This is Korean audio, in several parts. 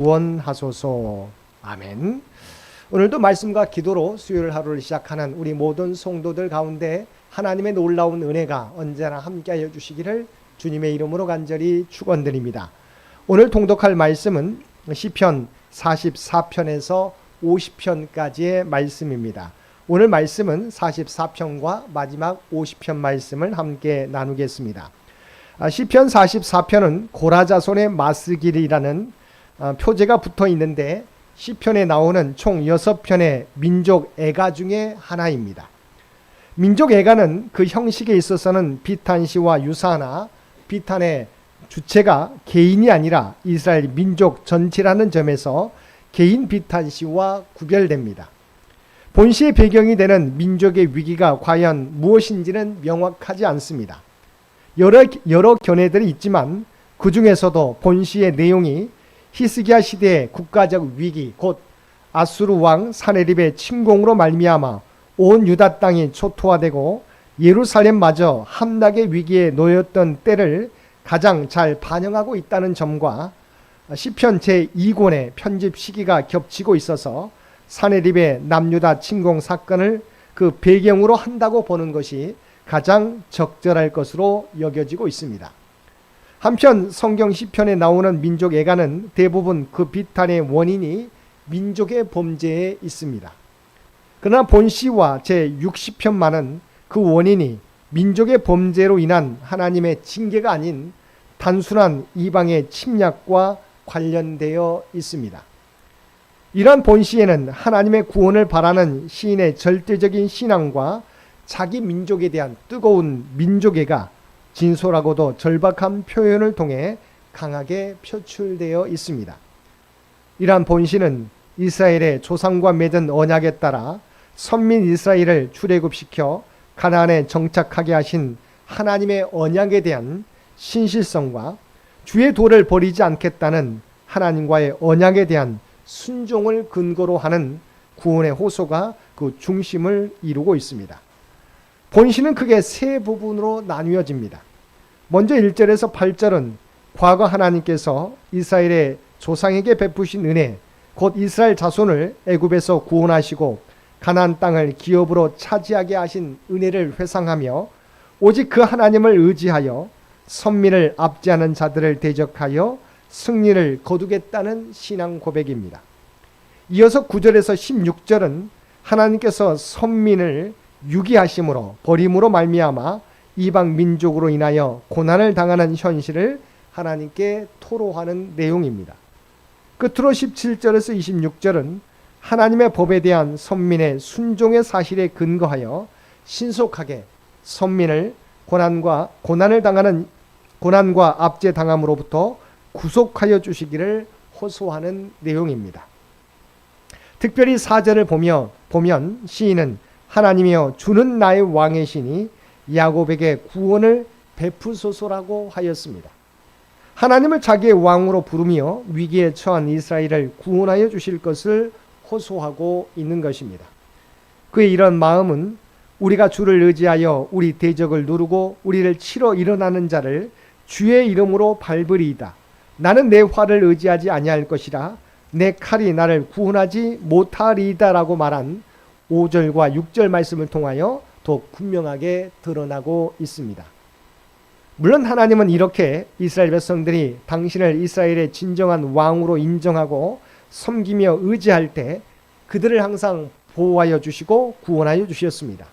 구원하소서. 아멘. 오늘도 말씀과 기도로 수요일 하루를 시작하는 우리 모든 성도들 가운데 하나님의 놀라운 은혜가 언제나 함께하여 주시기를 주님의 이름으로 간절히 축원드립니다. 오늘 통독할 말씀은 시편 44편에서 50편까지의 말씀입니다. 오늘 말씀은 44편과 마지막 50편 말씀을 함께 나누겠습니다. 시편 44편은 고라자손의 마스길이라는 표제가 붙어 있는데 시편에 나오는 총 6편의 민족 애가 중에 하나입니다. 민족 애가는 그 형식에 있어서는 비탄시와 유사하나 비탄의 주체가 개인이 아니라 이스라엘 민족 전체라는 점에서 개인 비탄시와 구별됩니다. 본시의 배경이 되는 민족의 위기가 과연 무엇인지는 명확하지 않습니다. 여러 견해들이 있지만 그 중에서도 본시의 내용이 히스기야 시대의 국가적 위기, 곧 아수르 왕 사네립의 침공으로 말미암아 온 유다 땅이 초토화되고 예루살렘마저 함락의 위기에 놓였던 때를 가장 잘 반영하고 있다는 점과 시편 제2권의 편집 시기가 겹치고 있어서 사네립의 남유다 침공 사건을 그 배경으로 한다고 보는 것이 가장 적절할 것으로 여겨지고 있습니다. 한편 성경 시편에 나오는 민족 애가는 대부분 그 비탄의 원인이 민족의 범죄에 있습니다. 그러나 본시와 제60편만은 그 원인이 민족의 범죄로 인한 하나님의 징계가 아닌 단순한 이방의 침략과 관련되어 있습니다. 이러한 본시에는 하나님의 구원을 바라는 시인의 절대적인 신앙과 자기 민족에 대한 뜨거운 민족애가 진솔하고도 절박한 표현을 통해 강하게 표출되어 있습니다. 이러한 본시는 이스라엘의 조상과 맺은 언약에 따라 선민 이스라엘을 출애굽시켜 가나안에 정착하게 하신 하나님의 언약에 대한 신실성과 주의 도를 버리지 않겠다는 하나님과의 언약에 대한 순종을 근거로 하는 구원의 호소가 그 중심을 이루고 있습니다. 본시는 크게 세 부분으로 나뉘어집니다. 먼저 1절에서 8절은 과거 하나님께서 이스라엘의 조상에게 베푸신 은혜, 곧 이스라엘 자손을 애굽에서 구원하시고 가나안 땅을 기업으로 차지하게 하신 은혜를 회상하며 오직 그 하나님을 의지하여 선민을 압제하는 자들을 대적하여 승리를 거두겠다는 신앙 고백입니다. 이어서 9절에서 16절은 하나님께서 선민을 유기하심으로 버림으로 말미암아 이방 민족으로 인하여 고난을 당하는 현실을 하나님께 토로하는 내용입니다. 끝으로 17절에서 26절은 하나님의 법에 대한 선민의 순종의 사실에 근거하여 신속하게 선민을 고난과 압제 당함으로부터 구속하여 주시기를 호소하는 내용입니다. 특별히 4절을 보면 시인은 하나님이여 주는 나의 왕의 신이 야곱에게 구원을 베푸소서라고 하였습니다. 하나님을 자기의 왕으로 부르며 위기에 처한 이스라엘을 구원하여 주실 것을 호소하고 있는 것입니다. 그의 이런 마음은 우리가 주를 의지하여 우리 대적을 누르고 우리를 치러 일어나는 자를 주의 이름으로 밟으리이다. 나는 내 활을 의지하지 아니할 것이라 내 칼이 나를 구원하지 못하리이다 라고 말한 5절과 6절 말씀을 통하여 더 분명하게 드러나고 있습니다. 물론 하나님은 이렇게 이스라엘 백성들이 당신을 이스라엘의 진정한 왕으로 인정하고 섬기며 의지할 때 그들을 항상 보호하여 주시고 구원하여 주셨습니다.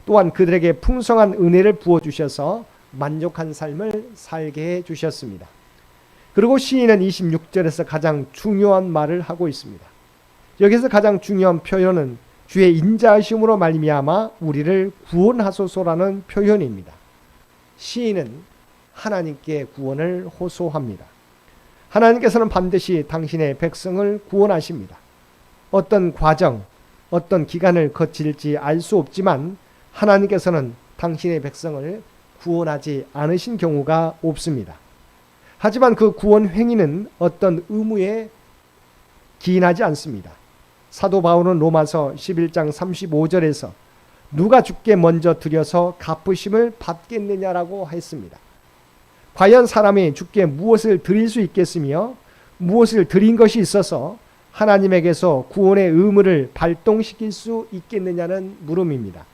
또한 그들에게 풍성한 은혜를 부어주셔서 만족한 삶을 살게 해주셨습니다. 그리고 시인은 26절에서 가장 중요한 말을 하고 있습니다. 여기서 가장 중요한 표현은 주의 인자하심으로 말미암아 우리를 구원하소서라는 표현입니다. 시인은 하나님께 구원을 호소합니다. 하나님께서는 반드시 당신의 백성을 구원하십니다. 어떤 과정, 어떤 기간을 거칠지 알 수 없지만 하나님께서는 당신의 백성을 구원하지 않으신 경우가 없습니다. 하지만 그 구원 행위는 어떤 의무에 기인하지 않습니다. 사도 바울은 로마서 11장 35절에서 누가 주께 먼저 드려서 갚으심을 받겠느냐라고 했습니다. 과연 사람이 주께 무엇을 드릴 수 있겠으며 무엇을 드린 것이 있어서 하나님에게서 구원의 의무를 발동시킬 수 있겠느냐는 물음입니다.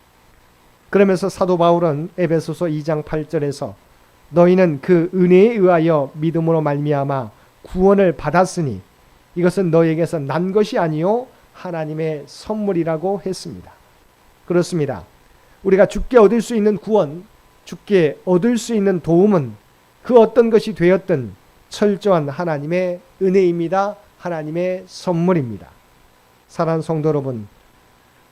그러면서 사도 바울은 에베소서 2장 8절에서 너희는 그 은혜에 의하여 믿음으로 말미암아 구원을 받았으니 이것은 너희에게서 난 것이 아니요 하나님의 선물이라고 했습니다. 그렇습니다. 우리가 주께 얻을 수 있는 구원, 주께 얻을 수 있는 도움은 그 어떤 것이 되었든 철저한 하나님의 은혜입니다. 하나님의 선물입니다. 사랑하는 성도 여러분,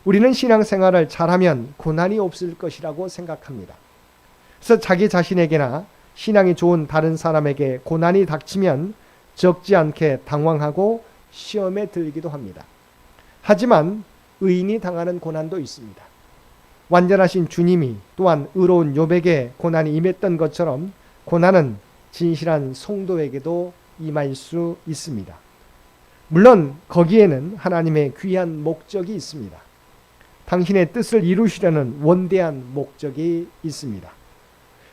우리는 신앙생활을 잘하면 고난이 없을 것이라고 생각합니다. 그래서 자기 자신에게나 신앙이 좋은 다른 사람에게 고난이 닥치면 적지 않게 당황하고 시험에 들기도 합니다. 하지만 의인이 당하는 고난도 있습니다. 완전하신 주님이 또한 의로운 욥에게 고난이 임했던 것처럼 고난은 진실한 성도에게도 임할 수 있습니다. 물론 거기에는 하나님의 귀한 목적이 있습니다. 당신의 뜻을 이루시려는 원대한 목적이 있습니다.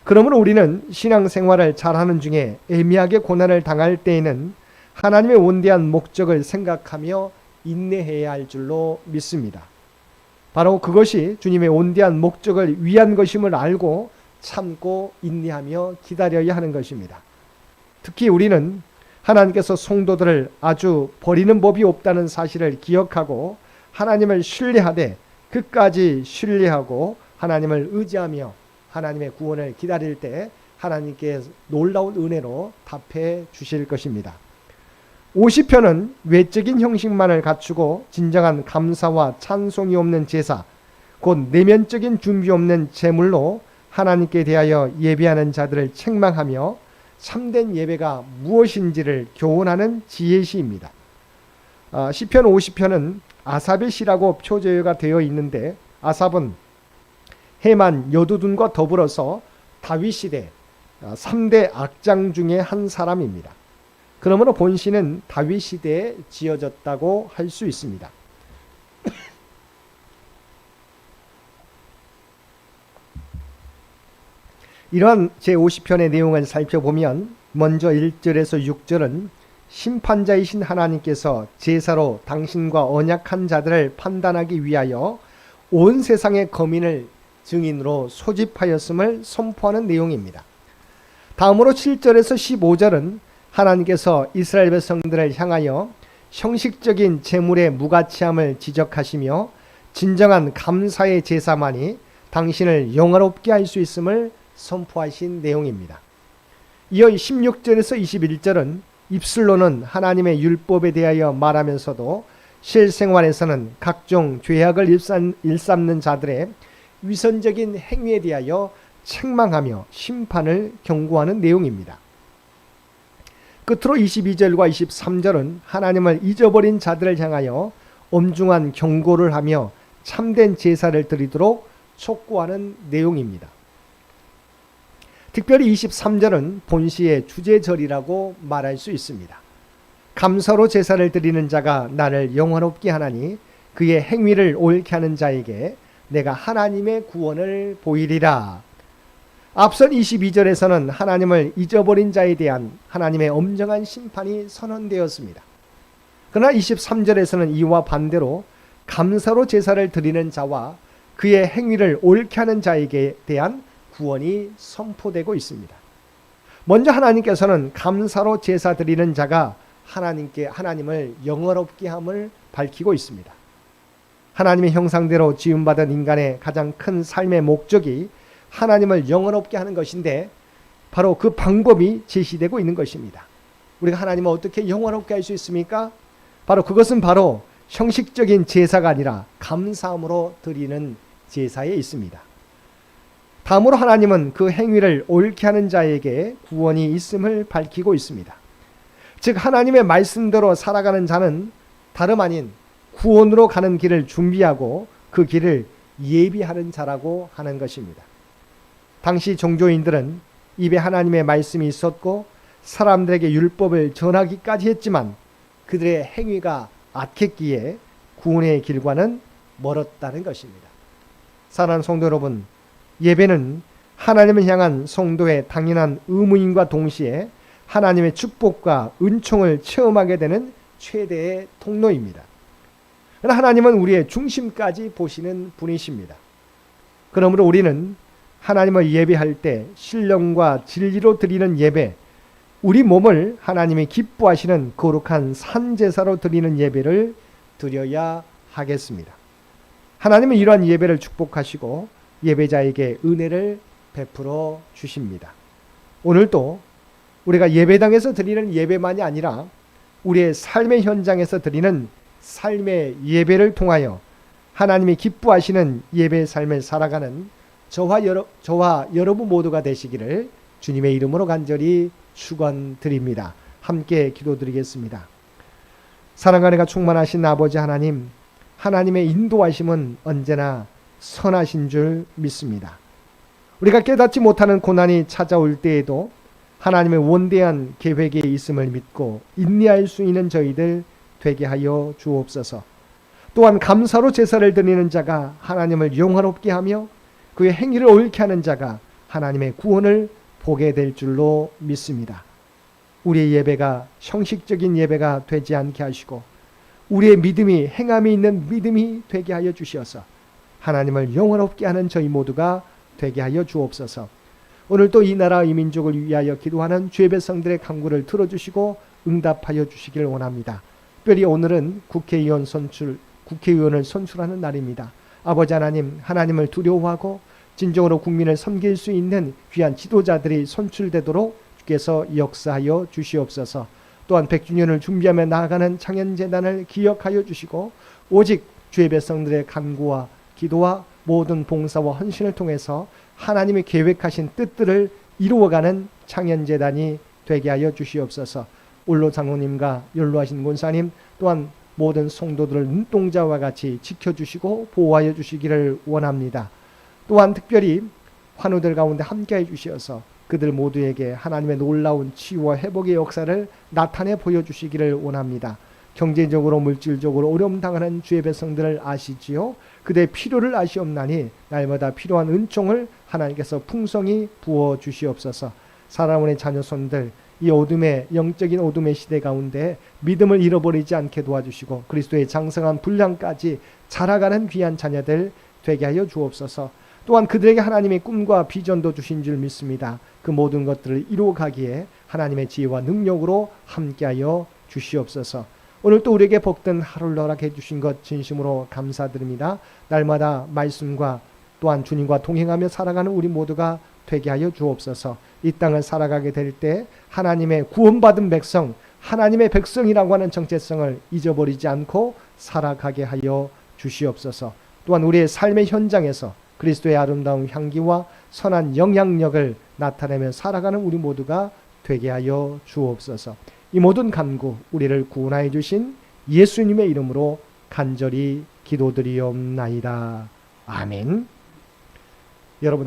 그러므로 우리는 신앙생활을 잘하는 중에 애매하게 고난을 당할 때에는 하나님의 원대한 목적을 생각하며 인내해야 할 줄로 믿습니다. 바로 그것이 주님의 원대한 목적을 위한 것임을 알고 참고 인내하며 기다려야 하는 것입니다. 특히 우리는 하나님께서 성도들을 아주 버리는 법이 없다는 사실을 기억하고 하나님을 신뢰하되 끝까지 신뢰하고 하나님을 의지하며 하나님의 구원을 기다릴 때 하나님께 놀라운 은혜로 답해 주실 것입니다. 50편은 외적인 형식만을 갖추고 진정한 감사와 찬송이 없는 제사, 곧 내면적인 준비 없는 제물로 하나님께 대하여 예배하는 자들을 책망하며 참된 예배가 무엇인지를 교훈하는 지혜시입니다. 시편 50편은 아삽의 시라고 표제가 되어 있는데 아삽은 헤만 여두둔과 더불어서 다윗 시대 3대 악장 중에 한 사람입니다. 그러므로 본시는 다윗 시대에 지어졌다고 할 수 있습니다. 이러한 제50편의 내용을 살펴보면 먼저 1절에서 6절은 심판자이신 하나님께서 제사로 당신과 언약한 자들을 판단하기 위하여 온 세상의 거민을 증인으로 소집하였음을 선포하는 내용입니다. 다음으로 7절에서 15절은 하나님께서 이스라엘 백성들을 향하여 형식적인 제물의 무가치함을 지적하시며 진정한 감사의 제사만이 당신을 영화롭게 할 수 있음을 선포하신 내용입니다. 이어 16절에서 21절은 입술로는 하나님의 율법에 대하여 말하면서도 실생활에서는 각종 죄악을 일삼는 자들의 위선적인 행위에 대하여 책망하며 심판을 경고하는 내용입니다. 끝으로 22절과 23절은 하나님을 잊어버린 자들을 향하여 엄중한 경고를 하며 참된 제사를 드리도록 촉구하는 내용입니다. 특별히 23절은 본시의 주제절이라고 말할 수 있습니다. 감사로 제사를 드리는 자가 나를 영화롭게 하나니 그의 행위를 옳게 하는 자에게 내가 하나님의 구원을 보이리라. 앞선 22절에서는 하나님을 잊어버린 자에 대한 하나님의 엄정한 심판이 선언되었습니다. 그러나 23절에서는 이와 반대로 감사로 제사를 드리는 자와 그의 행위를 옳게 하는 자에게 대한 구원이 선포되고 있습니다. 먼저 하나님께서는 감사로 제사 드리는 자가 하나님을 영화롭게 함을 밝히고 있습니다. 하나님의 형상대로 지음받은 인간의 가장 큰 삶의 목적이 하나님을 영화롭게 하는 것인데 바로 그 방법이 제시되고 있는 것입니다. 우리가 하나님을 어떻게 영화롭게 할 수 있습니까? 그것은 바로 형식적인 제사가 아니라 감사함으로 드리는 제사에 있습니다. 다음으로 하나님은 그 행위를 옳게 하는 자에게 구원이 있음을 밝히고 있습니다. 즉 하나님의 말씀대로 살아가는 자는 다름 아닌 구원으로 가는 길을 준비하고 그 길을 예비하는 자라고 하는 것입니다. 당시 종교인들은 입에 하나님의 말씀이 있었고 사람들에게 율법을 전하기까지 했지만 그들의 행위가 악했기에 구원의 길과는 멀었다는 것입니다. 사랑하는 성도 여러분, 예배는 하나님을 향한 성도의 당연한 의무임과 동시에 하나님의 축복과 은총을 체험하게 되는 최대의 통로입니다. 하나님은 우리의 중심까지 보시는 분이십니다. 그러므로 우리는 하나님을 예배할 때 신령과 진리로 드리는 예배, 우리 몸을 하나님이 기뻐하시는 거룩한 산제사로 드리는 예배를 드려야 하겠습니다. 하나님은 이러한 예배를 축복하시고 예배자에게 은혜를 베풀어 주십니다. 오늘도 우리가 예배당에서 드리는 예배만이 아니라 우리의 삶의 현장에서 드리는 삶의 예배를 통하여 하나님이 기뻐하시는 예배의 삶을 살아가는 저와 여러분 모두가 되시기를 주님의 이름으로 간절히 축원드립니다. 함께 기도드리겠습니다. 사랑과 은혜가 충만하신 아버지 하나님, 하나님의 인도하심은 언제나 선하신 줄 믿습니다. 우리가 깨닫지 못하는 고난이 찾아올 때에도 하나님의 원대한 계획에 있음을 믿고 인내할 수 있는 저희들 되게 하여 주옵소서. 또한 감사로 제사를 드리는 자가 하나님을 영화롭게 하며 그의 행위를 옳게 하는 자가 하나님의 구원을 보게 될 줄로 믿습니다. 우리의 예배가 형식적인 예배가 되지 않게 하시고 우리의 믿음이 행함이 있는 믿음이 되게 하여 주시어서 하나님을 영화롭게 하는 저희 모두가 되게 하여 주옵소서. 오늘도 이 나라 이 민족을 위하여 기도하는 주의 백성들의 간구를 들어주시고 응답하여 주시길 원합니다. 특별히 오늘은 국회의원을 선출하는 날입니다. 아버지 하나님, 하나님을 두려워하고 진정으로 국민을 섬길 수 있는 귀한 지도자들이 선출되도록 주께서 역사하여 주시옵소서. 또한 100주년을 준비하며 나아가는 창현재단을 기억하여 주시고 오직 주의 백성들의 간구와 기도와 모든 봉사와 헌신을 통해서 하나님이 계획하신 뜻들을 이루어가는 창현재단이 되게 하여 주시옵소서. 올로 장로님과 연로하신 권사님 또한 모든 성도들을 눈동자와 같이 지켜주시고 보호하여 주시기를 원합니다. 또한 특별히 환우들 가운데 함께해 주시어서 그들 모두에게 하나님의 놀라운 치유와 회복의 역사를 나타내 보여주시기를 원합니다. 경제적으로 물질적으로 어려움 당하는 주의 백성들을 아시지요. 그들의 필요를 아시옵나니 날마다 필요한 은총을 하나님께서 풍성히 부어 주시옵소서. 사랑하는 자녀손들 이 어둠의 영적인 어둠의 시대 가운데 믿음을 잃어버리지 않게 도와주시고 그리스도의 장성한 분량까지 자라가는 귀한 자녀들 되게 하여 주옵소서. 또한 그들에게 하나님의 꿈과 비전도 주신 줄 믿습니다. 그 모든 것들을 이루어가기에 하나님의 지혜와 능력으로 함께하여 주시옵소서. 오늘 또 우리에게 복된 하루를 허락해 주신 것 진심으로 감사드립니다. 날마다 말씀과 또한 주님과 동행하며 살아가는 우리 모두가 되게 하여 주옵소서. 이 땅을 살아가게 될 때 하나님의 구원받은 백성, 하나님의 백성이라고 하는 정체성을 잊어버리지 않고 살아가게 하여 주시옵소서. 또한 우리의 삶의 현장에서 그리스도의 아름다운 향기와 선한 영향력을 나타내며 살아가는 우리 모두가 되게 하여 주옵소서. 이 모든 간구 우리를 구원하여 주신 예수님의 이름으로 간절히 기도드리옵나이다. 아멘. 여러분